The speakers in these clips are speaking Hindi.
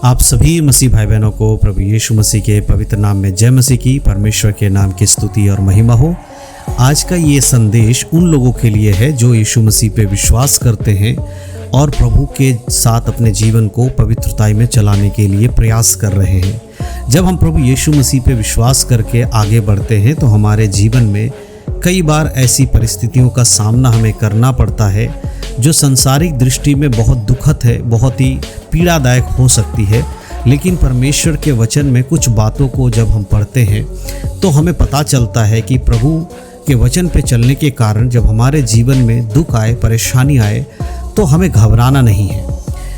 आप सभी मसीह भाई बहनों को प्रभु यीशु मसीह के पवित्र नाम में जय मसीह की। परमेश्वर के नाम की स्तुति और महिमा हो। आज का ये संदेश उन लोगों के लिए है जो यीशु मसीह पे विश्वास करते हैं और प्रभु के साथ अपने जीवन को पवित्रताई में चलाने के लिए प्रयास कर रहे हैं। जब हम प्रभु यीशु मसीह पे विश्वास करके आगे बढ़ते हैं तो हमारे जीवन में कई बार ऐसी परिस्थितियों का सामना हमें करना पड़ता है जो संसारिक दृष्टि में बहुत दुखद है, बहुत ही पीड़ादायक हो सकती है। लेकिन परमेश्वर के वचन में कुछ बातों को जब हम पढ़ते हैं तो हमें पता चलता है कि प्रभु के वचन पे चलने के कारण जब हमारे जीवन में दुख आए, परेशानी आए तो हमें घबराना नहीं है।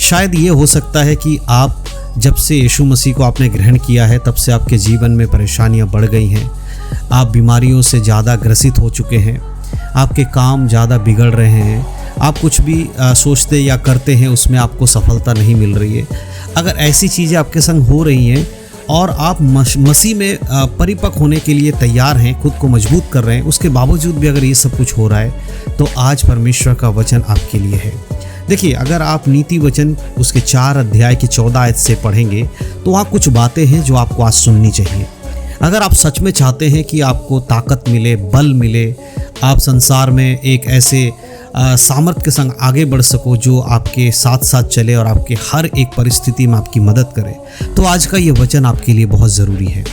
शायद ये हो सकता है कि आप जब से यीशु मसीह को आपने ग्रहण किया है तब से आपके जीवन में परेशानियां बढ़ गई हैं। आप बीमारियों से ज़्यादा ग्रसित हो चुके हैं, आपके काम ज़्यादा बिगड़ रहे हैं, आप कुछ भी सोचते या करते हैं उसमें आपको सफलता नहीं मिल रही है। अगर ऐसी चीज़ें आपके संग हो रही हैं और आप मसीह में परिपक्व होने के लिए तैयार हैं, खुद को मजबूत कर रहे हैं, उसके बावजूद भी अगर ये सब कुछ हो रहा है तो आज परमेश्वर का वचन आपके लिए है। देखिए, अगर आप नीति वचन उसके 4 अध्याय की 14 आयत से पढ़ेंगे तो वहाँ कुछ बातें हैं जो आपको आज सुननी चाहिए। अगर आप सच में चाहते हैं कि आपको ताकत मिले, बल मिले, आप संसार में एक ऐसे सामर्थ्य के संग आगे बढ़ सको जो आपके साथ साथ चले और आपके हर एक परिस्थिति में आपकी मदद करे, तो आज का ये वचन आपके लिए बहुत ज़रूरी है।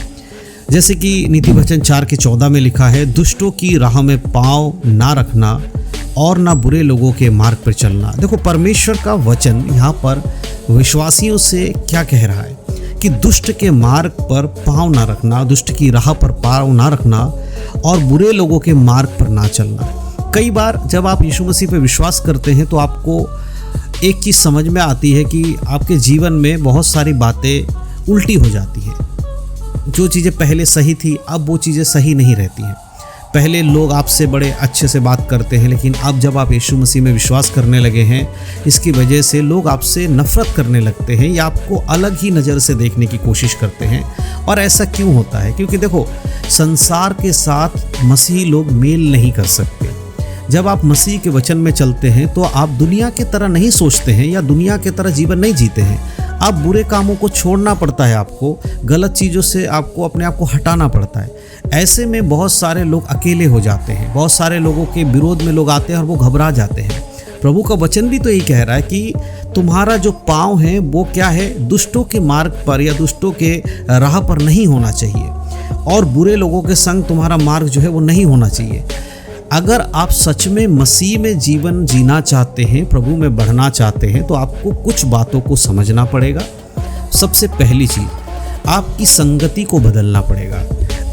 जैसे कि नीति वचन 4 के 14 में लिखा है, दुष्टों की राह में पाँव ना रखना और ना बुरे लोगों के मार्ग पर चलना। देखो, परमेश्वर का वचन यहाँ पर विश्वासियों से क्या कह रहा है कि दुष्ट के मार्ग पर पाँव ना रखना, दुष्ट की राह पर पाँव ना रखना और बुरे लोगों के मार्ग पर ना चलना। कई बार जब आप यीशु मसीह पे विश्वास करते हैं तो आपको एक चीज़ समझ में आती है कि आपके जीवन में बहुत सारी बातें उल्टी हो जाती हैं। जो चीज़ें पहले सही थी अब वो चीज़ें सही नहीं रहती हैं। पहले लोग आपसे बड़े अच्छे से बात करते हैं, लेकिन अब जब आप यीशु मसीह में विश्वास करने लगे हैं, इसकी वजह से लोग आपसे नफरत करने लगते हैं या आपको अलग ही नज़र से देखने की कोशिश करते हैं। और ऐसा क्यों होता है? क्योंकि देखो, संसार के साथ मसीही लोग मेल नहीं कर सकते। जब आप मसीह के वचन में चलते हैं तो आप दुनिया की तरह नहीं सोचते हैं या दुनिया की तरह जीवन नहीं जीते हैं। आप बुरे कामों को छोड़ना पड़ता है, आपको गलत चीज़ों से आपको अपने आप को हटाना पड़ता है। ऐसे में बहुत सारे लोग अकेले हो जाते हैं, बहुत सारे लोगों के विरोध में लोग आते हैं और वो घबरा जाते हैं। प्रभु का वचन भी तो यही कह रहा है कि तुम्हारा जो पाँव है वो क्या है, दुष्टों के मार्ग पर या दुष्टों के राह पर नहीं होना चाहिए और बुरे लोगों के संग तुम्हारा मार्ग जो है वो नहीं होना चाहिए। अगर आप सच में मसीह में जीवन जीना चाहते हैं, प्रभु में बढ़ना चाहते हैं, तो आपको कुछ बातों को समझना पड़ेगा। सबसे पहली चीज़, आपकी संगति को बदलना पड़ेगा।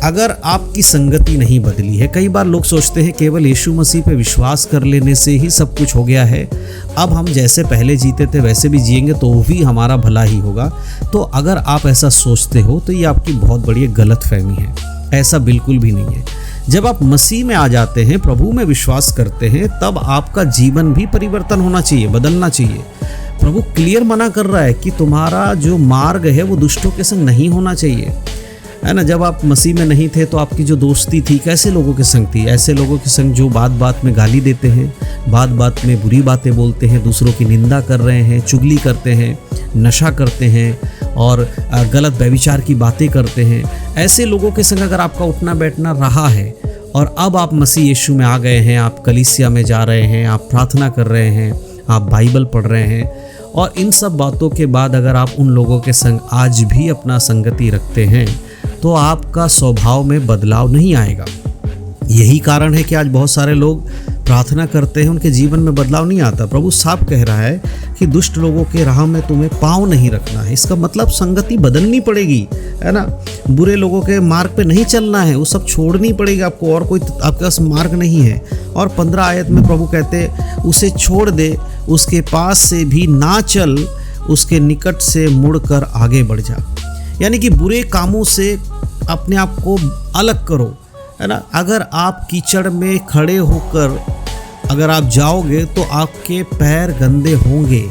अगर आपकी संगति नहीं बदली है, कई बार लोग सोचते हैं केवल यीशु मसीह पे विश्वास कर लेने से ही सब कुछ हो गया है, अब हम जैसे पहले जीते थे वैसे भी जिएंगे तो भी हमारा भला ही होगा। तो अगर आप ऐसा सोचते हो तो ये आपकी बहुत बड़ी गलतफहमी है। ऐसा बिल्कुल भी नहीं है। जब आप मसीह में आ जाते हैं, प्रभु में विश्वास करते हैं, तब आपका जीवन भी परिवर्तन होना चाहिए, बदलना चाहिए। प्रभु क्लियर मना कर रहा है कि तुम्हारा जो मार्ग है वो दुष्टों के संग नहीं होना चाहिए, है ना। जब आप मसीह में नहीं थे तो आपकी जो दोस्ती थी कैसे लोगों के संग थी? ऐसे लोगों के संग जो बात बात में गाली देते हैं, बात बात में बुरी बातें बोलते हैं, दूसरों की निंदा कर रहे हैं, चुगली करते हैं, नशा करते हैं और गलत व्यभिचार की बातें करते हैं। ऐसे लोगों के संग अगर आपका उठना बैठना रहा है और अब आप मसीह यीशु में आ गए हैं, आप कलीसिया में जा रहे हैं, आप प्रार्थना कर रहे हैं, आप बाइबल पढ़ रहे हैं, और इन सब बातों के बाद अगर आप उन लोगों के संग आज भी अपना संगति रखते हैं तो आपका स्वभाव में बदलाव नहीं आएगा। यही कारण है कि आज बहुत सारे लोग प्रार्थना करते हैं, उनके जीवन में बदलाव नहीं आता। प्रभु साफ कह रहा है कि दुष्ट लोगों के राह में तुम्हें पाँव नहीं रखना है। इसका मतलब संगति बदलनी पड़ेगी, है ना। बुरे लोगों के मार्ग पे नहीं चलना है, वो सब छोड़नी पड़ेगी आपको, और कोई आपके पास मार्ग नहीं है। और 15 आयत में प्रभु कहते उसे छोड़ दे, उसके पास से भी ना चल, उसके निकट से मुड़कर आगे बढ़ जा। यानी कि बुरे कामों से अपने आप को अलग करो, है ना। अगर आप कीचड़ में खड़े होकर अगर आप जाओगे तो आपके पैर गंदे होंगे,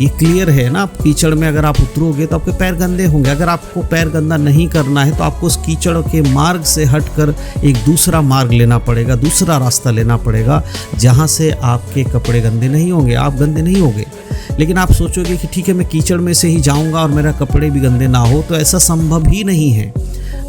ये क्लियर है ना। आप कीचड़ में अगर आप उतरोगे तो आपके पैर गंदे होंगे। अगर आपको पैर गंदा नहीं करना है तो आपको उस कीचड़ के मार्ग से हटकर एक दूसरा मार्ग लेना पड़ेगा, दूसरा रास्ता लेना पड़ेगा, जहाँ से आपके कपड़े गंदे नहीं होंगे, आप गंदे नहीं होंगे। लेकिन आप सोचोगे कि ठीक है मैं कीचड़ में से ही जाऊंगा और मेरा कपड़े भी गंदे ना हो, तो ऐसा संभव ही नहीं है।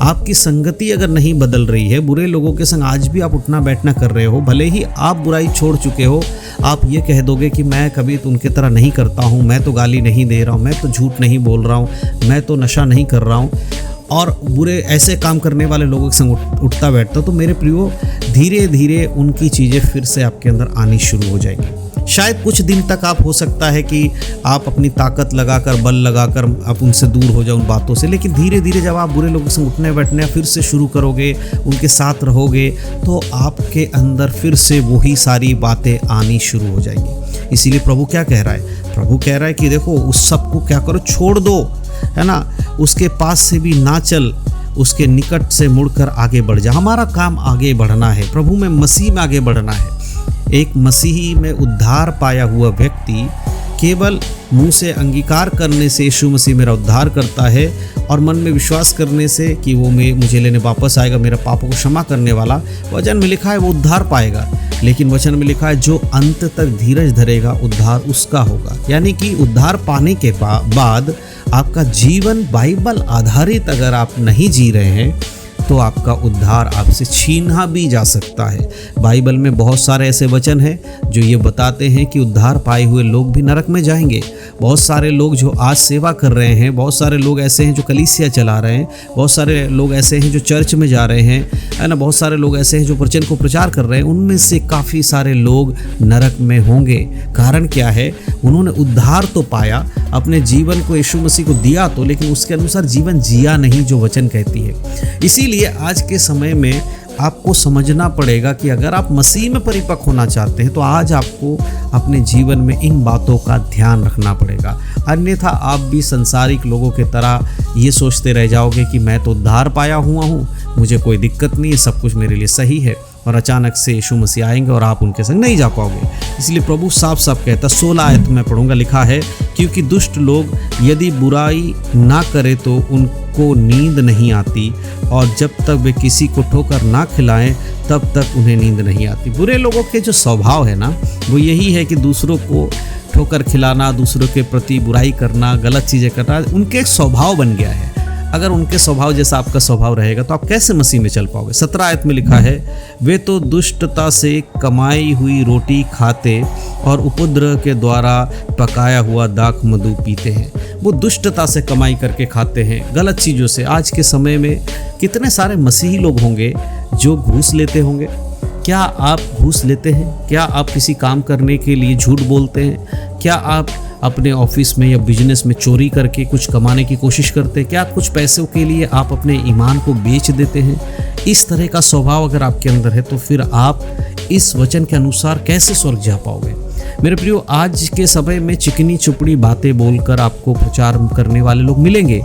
आपकी संगति अगर नहीं बदल रही है, बुरे लोगों के संग आज भी आप उठना बैठना कर रहे हो, भले ही आप बुराई छोड़ चुके हो, आप ये कह दोगे कि मैं कभी तो उनके तरह नहीं करता हूँ, मैं तो गाली नहीं दे रहा हूँ, मैं तो झूठ नहीं बोल रहा हूँ, मैं तो नशा नहीं कर रहा हूँ, और बुरे ऐसे काम करने वाले लोगों के संग उठता बैठता, तो मेरे प्रियो धीरे धीरे उनकी चीज़ें फिर से आपके अंदर आनी शुरू हो जाएगी। शायद कुछ दिन तक आप हो सकता है कि आप अपनी ताकत लगाकर, बल लगाकर आप उनसे दूर हो जाओ उन बातों से, लेकिन धीरे धीरे जब आप बुरे लोगों से उठने बैठने फिर से शुरू करोगे, उनके साथ रहोगे, तो आपके अंदर फिर से वही सारी बातें आनी शुरू हो जाएंगी। इसीलिए प्रभु क्या कह रहा है? प्रभु कह रहा है कि देखो उस सब को क्या करो, छोड़ दो, है ना, उसके पास से भी ना चल, उसके निकट से मुड़कर आगे बढ़ जा। हमारा काम आगे बढ़ना है, प्रभु में, मसीह में आगे बढ़ना है। एक मसीही में उद्धार पाया हुआ व्यक्ति केवल मुंह से अंगीकार करने से यीशु मसीह मेरा उद्धार करता है और मन में विश्वास करने से कि वो मुझे लेने वापस आएगा, मेरा पापों को क्षमा करने वाला, वचन में लिखा है वो उद्धार पाएगा। लेकिन वचन में लिखा है जो अंत तक धीरज धरेगा उद्धार उसका होगा। यानी कि उद्धार पाने के बाद आपका जीवन बाइबल आधारित अगर आप नहीं जी रहे हैं तो आपका उद्धार आपसे छीना भी जा सकता है। बाइबल में बहुत सारे ऐसे वचन हैं जो ये बताते हैं कि उद्धार पाए हुए लोग भी नरक में जाएंगे। बहुत सारे लोग जो आज सेवा कर रहे हैं, बहुत सारे लोग ऐसे हैं जो कलीसिया चला रहे हैं, बहुत सारे लोग ऐसे हैं जो चर्च में जा रहे हैं, है ना, बहुत सारे लोग ऐसे हैं जो वचन को प्रचार कर रहे हैं, उनमें से काफ़ी सारे लोग नरक में होंगे। कारण क्या है? उन्होंने उद्धार तो पाया, अपने जीवन को यीशु मसीह को दिया तो, लेकिन उसके अनुसार जीवन जिया नहीं जो वचन कहती है। इसीलिए आज के समय में आपको समझना पड़ेगा कि अगर आप मसीह में परिपक्व होना चाहते हैं तो आज आपको अपने जीवन में इन बातों का ध्यान रखना पड़ेगा। अन्यथा आप भी संसारिक लोगों के तरह ये सोचते रह जाओगे कि मैं तो उद्धार पाया हुआ हूँ, मुझे कोई दिक्कत नहीं है, सब कुछ मेरे लिए सही है, और अचानक से यीशु मसीह आएंगे और आप उनके संग नहीं जा पाओगे। इसलिए प्रभु साफ साफ कहता, 16 आयत में पढ़ूंगा, लिखा है, क्योंकि दुष्ट लोग यदि बुराई ना करे तो उनको नींद नहीं आती, और जब तक वे किसी को ठोकर ना खिलाएं तब तक उन्हें नींद नहीं आती। बुरे लोगों के जो स्वभाव है ना, वो यही है कि दूसरों को ठोकर खिलाना, दूसरों के प्रति बुराई करना, गलत चीज़ें करना, उनके एक स्वभाव बन गया है। अगर उनके स्वभाव जैसा आपका स्वभाव रहेगा तो आप कैसे मसीह में चल पाओगे? 17 आयत में लिखा है, वे तो दुष्टता से कमाई हुई रोटी खाते और उपद्रव के द्वारा पकाया हुआ दाख मधु पीते हैं। वो दुष्टता से कमाई करके खाते हैं, गलत चीज़ों से। आज के समय में कितने सारे मसीही लोग होंगे जो घूस लेते होंगे। क्या आप घूस लेते हैं? क्या आप किसी काम करने के लिए झूठ बोलते हैं? क्या आप अपने ऑफिस में या बिजनेस में चोरी करके कुछ कमाने की कोशिश करते हैं? क्या कुछ पैसों के लिए आप अपने ईमान को बेच देते हैं? इस तरह का स्वभाव अगर आपके अंदर है तो फिर आप इस वचन के अनुसार कैसे स्वर्ग जा पाओगे? मेरे प्रियो, आज के समय में चिकनी चुपड़ी बातें बोलकर आपको प्रचार करने वाले लोग मिलेंगे।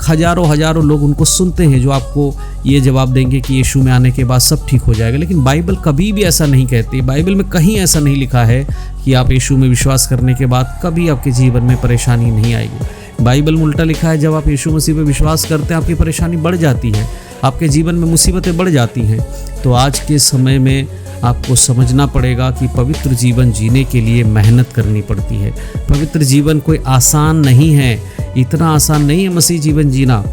हजारों लोग उनको सुनते हैं जो आपको ये जवाब देंगे कि यीशु में आने के बाद सब ठीक हो जाएगा। लेकिन बाइबल कभी भी ऐसा नहीं कहती। बाइबल में कहीं ऐसा नहीं लिखा है कि आप यीशु में विश्वास करने के बाद कभी आपके जीवन में परेशानी नहीं आएगी। बाइबल में उल्टा लिखा है, जब आप यीशु मसीह पे विश्वास करते हैं आपकी परेशानी बढ़ जाती है, आपके जीवन में मुसीबतें बढ़ जाती हैं। तो आज के समय में आपको समझना पड़ेगा कि पवित्र जीवन जीने के लिए मेहनत करनी पड़ती है। पवित्र जीवन कोई आसान नहीं है, इतना आसान नहीं है मसीह जीवन जीना।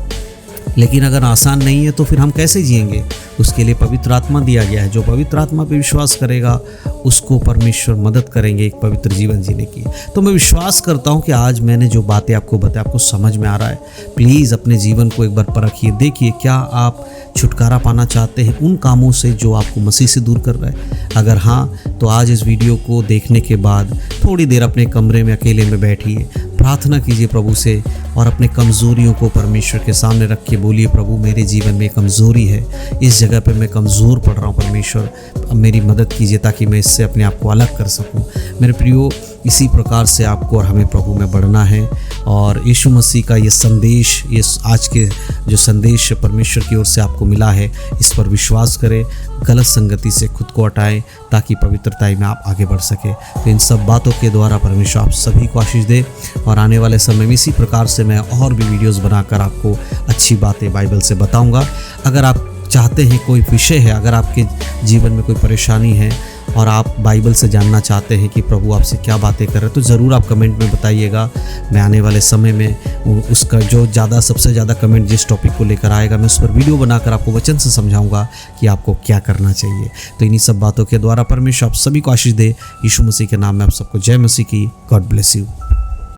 लेकिन अगर आसान नहीं है तो फिर हम कैसे जिएंगे? उसके लिए पवित्र आत्मा दिया गया है। जो पवित्र आत्मा पे विश्वास करेगा उसको परमेश्वर मदद करेंगे एक पवित्र जीवन जीने की। तो मैं विश्वास करता हूँ कि आज मैंने जो बातें आपको बताया आपको समझ में आ रहा है। प्लीज़ अपने जीवन को एक बार परखिए, देखिए क्या आप छुटकारा पाना चाहते हैं उन कामों से जो आपको मसीह से दूर कर रहा है। अगर हाँ, तो आज इस वीडियो को देखने के बाद थोड़ी देर अपने कमरे में अकेले में बैठिए, प्रार्थना कीजिए प्रभु से और अपने कमज़ोरियों को परमेश्वर के सामने रख के बोलिए, प्रभु मेरे जीवन में कमज़ोरी है, इस जगह पे मैं कमज़ोर पड़ रहा हूँ, परमेश्वर अब मेरी मदद कीजिए ताकि मैं इससे अपने आप को अलग कर सकूँ। मेरे प्रियो, इसी प्रकार से आपको और हमें प्रभु में बढ़ना है और यीशु मसीह का ये संदेश, ये आज के जो संदेश परमेश्वर की ओर से आपको मिला है, इस पर विश्वास करें, गलत संगति से खुद को हटाएं ताकि पवित्रताई में आप आगे बढ़ सके। तो इन सब बातों के द्वारा परमेश्वर आप सभी को आशीष दे और आने वाले समय में इसी प्रकार से मैं और भी वीडियोस बनाकर आपको अच्छी बातें बाइबल से बताऊंगा। अगर आप चाहते हैं कोई विषय है, अगर आपके जीवन में कोई परेशानी है और आप बाइबल से जानना चाहते हैं कि प्रभु आपसे क्या बातें कर रहे हैं, तो ज़रूर आप कमेंट में बताइएगा। मैं आने वाले समय में उसका जो सबसे ज़्यादा कमेंट जिस टॉपिक को लेकर आएगा, मैं उस पर वीडियो बनाकर आपको वचन से समझाऊंगा कि आपको क्या करना चाहिए। तो इन्हीं सब बातों के द्वारा परमेश्वर आप सभी को आशीष दे। यीशु मसीह के नाम में आप सबको जय मसीह की। God bless you.